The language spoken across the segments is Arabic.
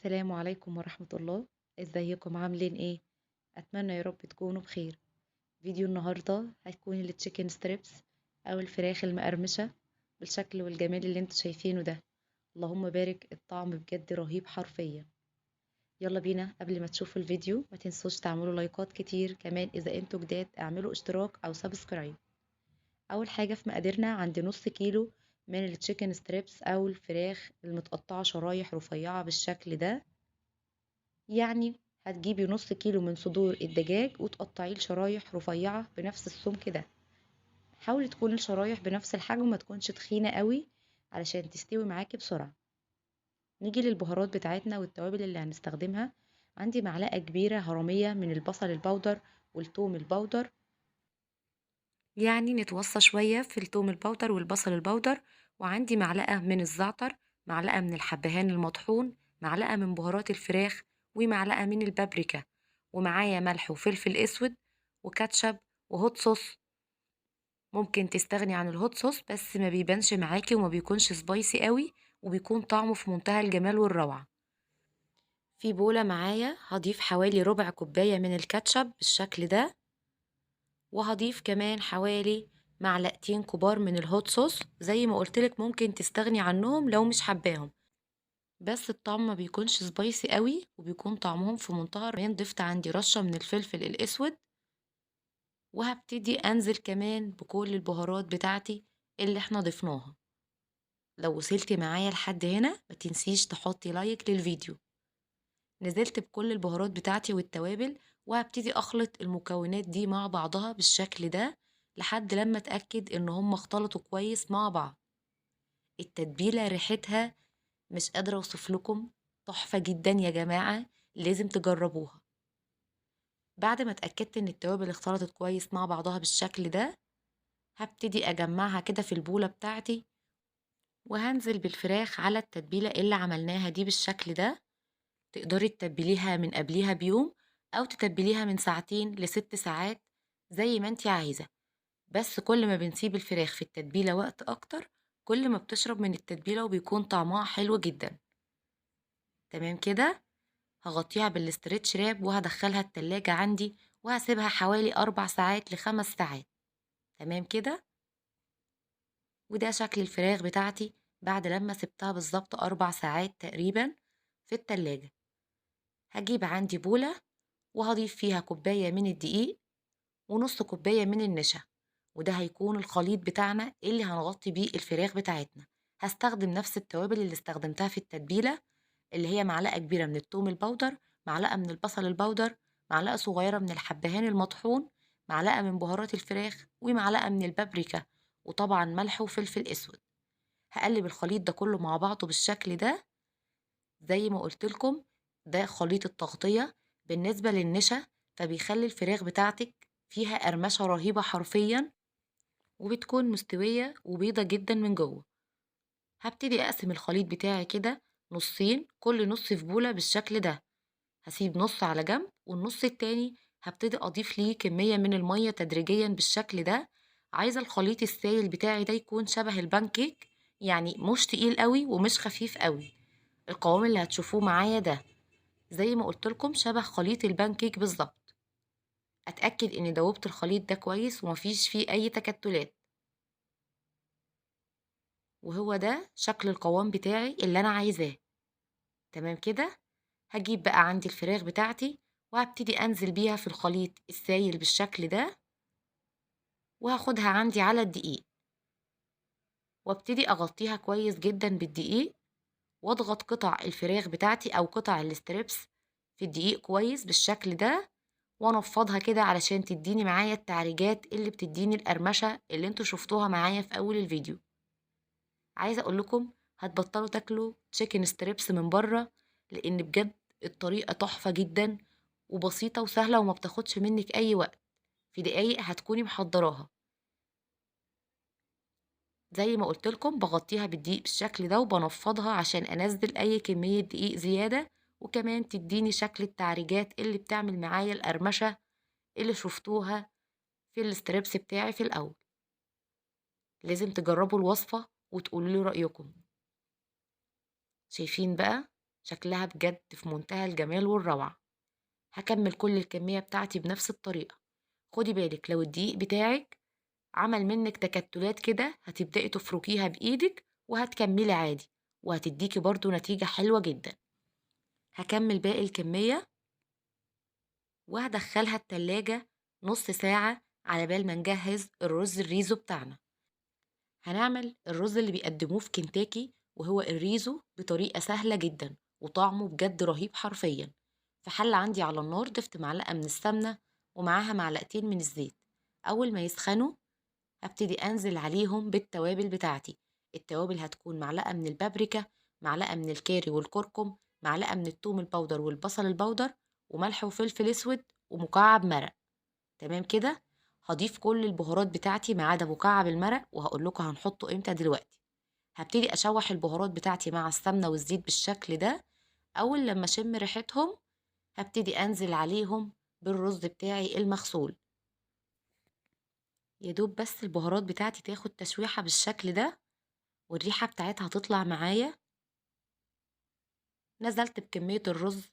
السلام عليكم ورحمة الله. ازيكم عاملين ايه؟ اتمنى يا رب تكونوا بخير. فيديو النهاردة هيكون التشيكن ستريبس او الفراخ المقرمشة بالشكل والجمال اللي انتوا شايفينه ده. اللهم بارك، الطعم بجد رهيب حرفيا. يلا بينا، قبل ما تشوفوا الفيديو ما تنسوش تعملوا لايكات كتير، كمان اذا انتوا جداد اعملوا اشتراك او سبسكرايب. اول حاجة في مقاديرنا عندي نص كيلو من التشيكن ستريبس او الفراخ المتقطعة شرايح رفيعة بالشكل ده. يعني هتجيبي نص كيلو من صدور الدجاج وتقطعيه لشرايح رفيعة بنفس السمك ده. حاولي تكون الشرايح بنفس الحجم، ما تكونش تخينة قوي علشان تستوي معاكي بسرعة. نيجي للبهارات بتاعتنا والتوابل اللي هنستخدمها. عندي معلقة كبيرة هرمية من البصل البودر والثوم البودر، يعني نتوصى شوية في الثوم البودر والبصل البودر. وعندي معلقة من الزعتر، معلقة من الحبهان المطحون، معلقة من بهارات الفراخ، ومعلقة من البابريكا، ومعايا ملح وفلفل اسود وكاتشب وهوت صوص. ممكن تستغني عن الهوت صوص بس ما بيبانش معاكي وما بيكونش سبايسي قوي، وبيكون طعمه في منتهى الجمال والروعة. في بولة معايا هضيف حوالي ربع كوباية من الكاتشب بالشكل ده، وهضيف كمان حوالي معلقتين كبار من الهوت صوص. زي ما قلتلك ممكن تستغني عنهم لو مش حباهم، بس الطعم ما بيكونش سبايسي قوي وبيكون طعمهم في منتهى الروعة. ضفت عندي رشة من الفلفل الاسود، وهبتدي انزل كمان بكل البهارات بتاعتي اللي احنا ضفناها. لو وصلتي معايا لحد هنا ما تنسيش تحطي لايك للفيديو. نزلت بكل البهارات بتاعتي والتوابل، وهبتدي اخلط المكونات دي مع بعضها بالشكل ده لحد لما اتاكد ان هم اختلطوا كويس مع بعض. التتبيله ريحتها مش قادره اوصف لكم، تحفه جدا يا جماعه، لازم تجربوها. بعد ما اتاكدت ان التوابل اختلطت كويس مع بعضها بالشكل ده، هبتدي اجمعها كده في البوله بتاعتي، وهنزل بالفراخ على التتبيله اللي عملناها دي بالشكل ده. تقدري تتبليها من قبليها بيوم او تتبليها من ساعتين لست ساعات زي ما انتي عايزة. بس كل ما بنسيب الفراخ في التتبيلة وقت اكتر، كل ما بتشرب من التتبيلة وبيكون طعمها حلو جدا. تمام كده. هغطيها بالاسترتش راب وهدخلها التلاجة عندي، وهسيبها حوالي 4 ساعات ل5 ساعات. تمام كده. وده شكل الفراخ بتاعتي بعد لما سبتها بالظبط 4 ساعات تقريبا في التلاجة. هجيب عندي بولة وهضيف فيها كوباية من الدقيق ونص كوباية من النشا، وده هيكون الخليط بتاعنا اللي هنغطي بيه الفراخ بتاعتنا. هستخدم نفس التوابل اللي استخدمتها في التتبيلة، اللي هي معلقة كبيرة من الثوم البودر، معلقة من البصل البودر، معلقة صغيرة من الحبهان المطحون، معلقة من بهارات الفراخ، ومعلقة من البابريكا، وطبعا ملح وفلفل اسود. هقلب الخليط ده كله مع بعضه بالشكل ده. زي ما قلت لكم، ده خليط التغطية. بالنسبة للنشا فبيخلي الفراخ بتاعتك فيها قرمشة رهيبة حرفيا، وبتكون مستوية وبيضة جدا من جوه. هبتدي اقسم الخليط بتاعي كده نصين، كل نص في بولة بالشكل ده. هسيب نص على جنب، والنص التاني هبتدي اضيف ليه كمية من المية تدريجيا بالشكل ده. عايزة الخليط السائل بتاعي ده يكون شبه البانكيك، يعني مش تقيل قوي ومش خفيف قوي. القوام اللي هتشوفوه معايا ده زي ما قلت لكم شبه خليط البانكيك بالظبط. اتاكد ان دوبت الخليط ده كويس ومفيش فيه اي تكتلات، وهو ده شكل القوام بتاعي اللي انا عايزاه. تمام كده. هجيب بقى عندي الفراخ بتاعتي وهبتدي انزل بيها في الخليط السايل بالشكل ده، وهاخدها عندي على الدقيق، وابتدي اغطيها كويس جدا بالدقيق، واضغط قطع الفراخ بتاعتي او قطع الستريبس في الدقيق كويس بالشكل ده، وانفضها كده علشان تديني معايا التعريجات اللي بتديني القرمشة اللي انتوا شفتوها معايا في اول الفيديو. عايزة اقول لكم هتبطلوا تاكلوا تشيكن ستريبس من بره، لان بجد الطريقة تحفة جدا وبسيطة وسهلة وما بتاخدش منك اي وقت. في دقايق هتكوني محضراها. زي ما قلت لكم بغطيها بالدقيق بالشكل ده وبنفضها عشان انزل اي كمية دقيق زيادة، وكمان تديني شكل التعريجات اللي بتعمل معايا القرمشة اللي شفتوها في الستريبس بتاعي في الأول. لازم تجربوا الوصفة وتقولوا لي رأيكم. شايفين بقى شكلها بجد في منتهى الجمال والروعة. هكمل كل الكمية بتاعتي بنفس الطريقة. خدي بالك لو الدقيق بتاعك عمل منك تكتلات كده هتبدأي تفركيها بإيدك وهتكملي عادي، وهتديكي برضو نتيجة حلوة جدا. هكمل باقي الكمية وهدخلها التلاجة نص ساعة على بال ما نجهز الرز الريزو بتاعنا. هنعمل الرز اللي بيقدموه في كنتاكي وهو الريزو بطريقة سهلة جدا وطعمه بجد رهيب حرفيا. في حلة عندي على النار ضفت معلقة من السمنة ومعاها معلقتين من الزيت. أول ما يسخنوا هبتدي أنزل عليهم بالتوابل بتاعتي. التوابل هتكون معلقة من البابريكا، معلقة من الكاري والكركم، معلقة من التوم البودر والبصل البودر، وملح وفلفل اسود ومكعب مرق. تمام كده. هضيف كل البهارات بتاعتي ما عدا مكعب المرق وهقول لكم هنحطه امتى دلوقتي. هبتدي اشوح البهارات بتاعتي مع السمنة والزيت بالشكل ده. اول لما اشم ريحتهم هبتدي انزل عليهم بالرز بتاعي المغسول. يا دوب بس البهارات بتاعتي تاخد تشويحة بالشكل ده والريحة بتاعتها تطلع معايا. نزلت بكمية الرز.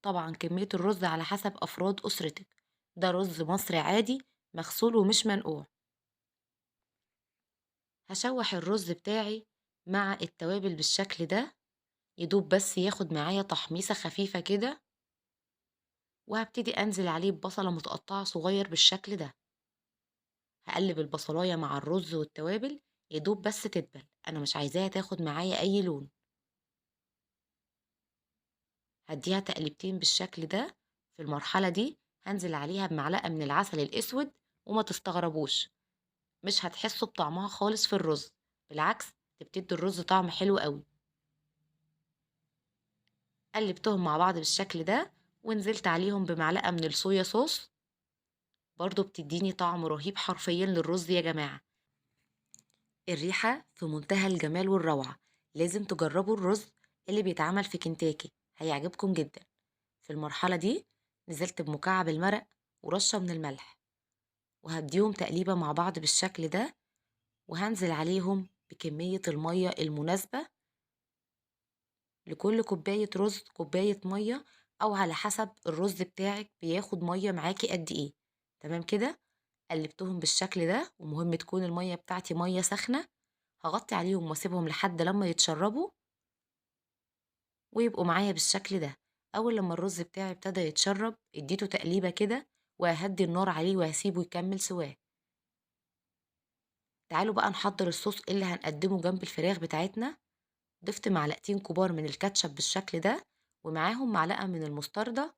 طبعا كمية الرز على حسب أفراد أسرتك. ده رز مصري عادي مغسول ومش منقوع. هشوح الرز بتاعي مع التوابل بالشكل ده. يدوب بس ياخد معايا تحميصة خفيفة كده. وهبتدي أنزل عليه ببصلة متقطعة صغير بالشكل ده. هقلب البصلاية مع الرز والتوابل يدوب بس تدبل، أنا مش عايزاها تاخد معايا أي لون. هديها تقليبتين بالشكل ده. في المرحلة دي هنزل عليها بمعلقة من العسل الأسود. وما تستغربوش، مش هتحسوا بطعمها خالص في الرز، بالعكس بتدي الرز طعم حلو قوي. قلبتهم مع بعض بالشكل ده ونزلت عليهم بمعلقة من الصويا صوص. برضو بتديني طعم رهيب حرفيا للرز يا جماعة. الريحة في منتهى الجمال والروعة. لازم تجربوا الرز اللي بيتعمل في كنتاكي، هيعجبكم جدا. في المرحلة دي نزلت بمكعب المرق ورشة من الملح. وهديهم تقليبة مع بعض بالشكل ده. وهنزل عليهم بكمية المية المناسبة. لكل كوباية رز كوباية مية، أو على حسب الرز بتاعك بياخد مية معاكي قد ايه. تمام كده. قلبتهم بالشكل ده ومهم تكون المية بتاعتي مية سخنة. هغطي عليهم واسيبهم لحد لما يتشربوا ويبقوا معايا بالشكل ده. أول لما الرز بتاعي ابتدى يتشرب اديته تقليبة كده وههدي النار عليه وهسيبه يكمل سواه. تعالوا بقى نحضر الصوص اللي هنقدمه جنب الفراخ بتاعتنا. ضفت معلقتين كبار من الكاتشب بالشكل ده، ومعاهم معلقة من المستردة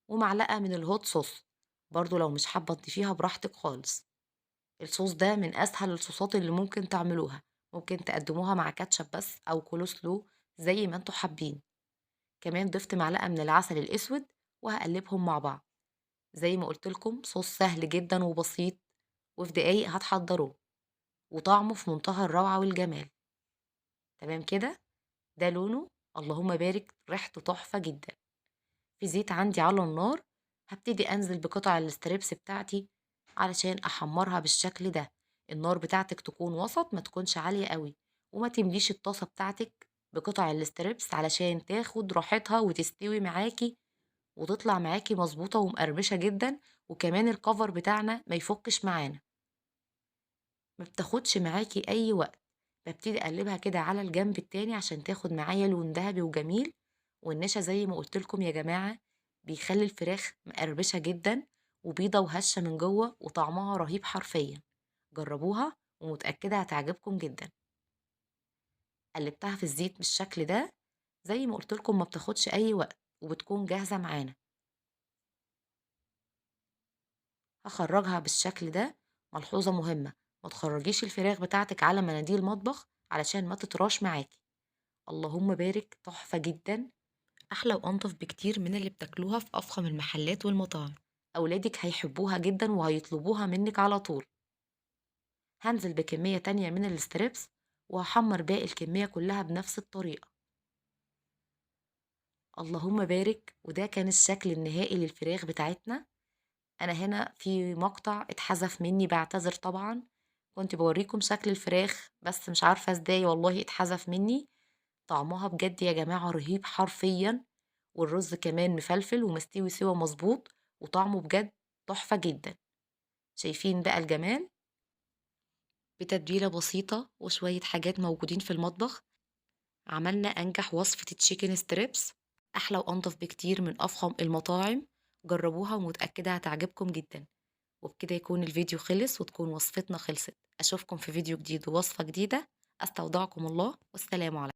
ومعلقة من الهوت صوص. برضو لو مش حابة تضيفيها براحتك خالص. الصوص ده من أسهل الصوصات اللي ممكن تعملوها. ممكن تقدموها مع كاتشب بس أو كولوسلو زي ما انتوا حابين. كمان ضفت معلقة من العسل الأسود وهقلبهم مع بعض. زي ما قلت لكم صوص سهل جدا وبسيط، وفي دقايق هتحضروه، وطعمه في منتهى الروعة والجمال. تمام كده. ده لونه اللهم بارك، ريحته تحفة جدا. في زيت عندي على النار هبتدي انزل بقطع الستريبس بتاعتي علشان احمرها بالشكل ده. النار بتاعتك تكون وسط، ما تكونش عالية قوي. وما تمليش الطاسة بتاعتك بقطع الستريبس علشان تاخد راحتها وتستوي معاكي وتطلع معاكي مظبوطة ومقرمشة جدا. وكمان الكفر بتاعنا ما يفكش معانا، ما بتاخدش معاكي اي وقت. ببتدي اقلبها كده على الجنب التاني عشان تاخد معايا لون ذهبي وجميل. والنشا زي ما قلت لكم يا جماعة بيخلي الفراخ مقربشة جدا وبيضة وهشة من جوه وطعمها رهيب حرفيا. جربوها ومتأكدة هتعجبكم جدا. قلبتها في الزيت بالشكل ده. زي ما قلت لكم ما بتاخدش اي وقت وبتكون جاهزة معانا. هخرجها بالشكل ده. ملحوظة مهمة، ما تخرجيش الفراخ بتاعتك على مناديل مطبخ علشان ما تطراش معاكي. اللهم بارك، تحفة جدا. أحلى وأنضف بكتير من اللي بتاكلوها في أفخم المحلات والمطاعم. أولادك هيحبوها جدا وهيطلبوها منك على طول. هنزل بكمية تانية من الستريبس وهحمر باقي الكمية كلها بنفس الطريقة. اللهم بارك. وده كان الشكل النهائي للفراخ بتاعتنا. أنا هنا في مقطع اتحذف مني، بعتذر طبعا. كنت بوريكم شكل الفراخ بس مش عارفة ازاي والله اتحذف مني. طعمها بجد يا جماعة رهيب حرفيًا، والرز كمان مفلفل ومستوي سِوَى مضبوط، وطعمه بجد تحفة جدًا. شايفين بقى الجمال؟ بتتبيلة بسيطة وشوية حاجات موجودين في المطبخ، عملنا أنجح وصفة الchicken strips، أحلى وأنضف بكتير من أفخم المطاعم. جربوها ومتأكدة هتعجبكم جدًا. وبكده يكون الفيديو خلص وتكون وصفتنا خلصت. أشوفكم في فيديو جديد ووصفة جديدة. أستودعكم الله والسلام عليكم.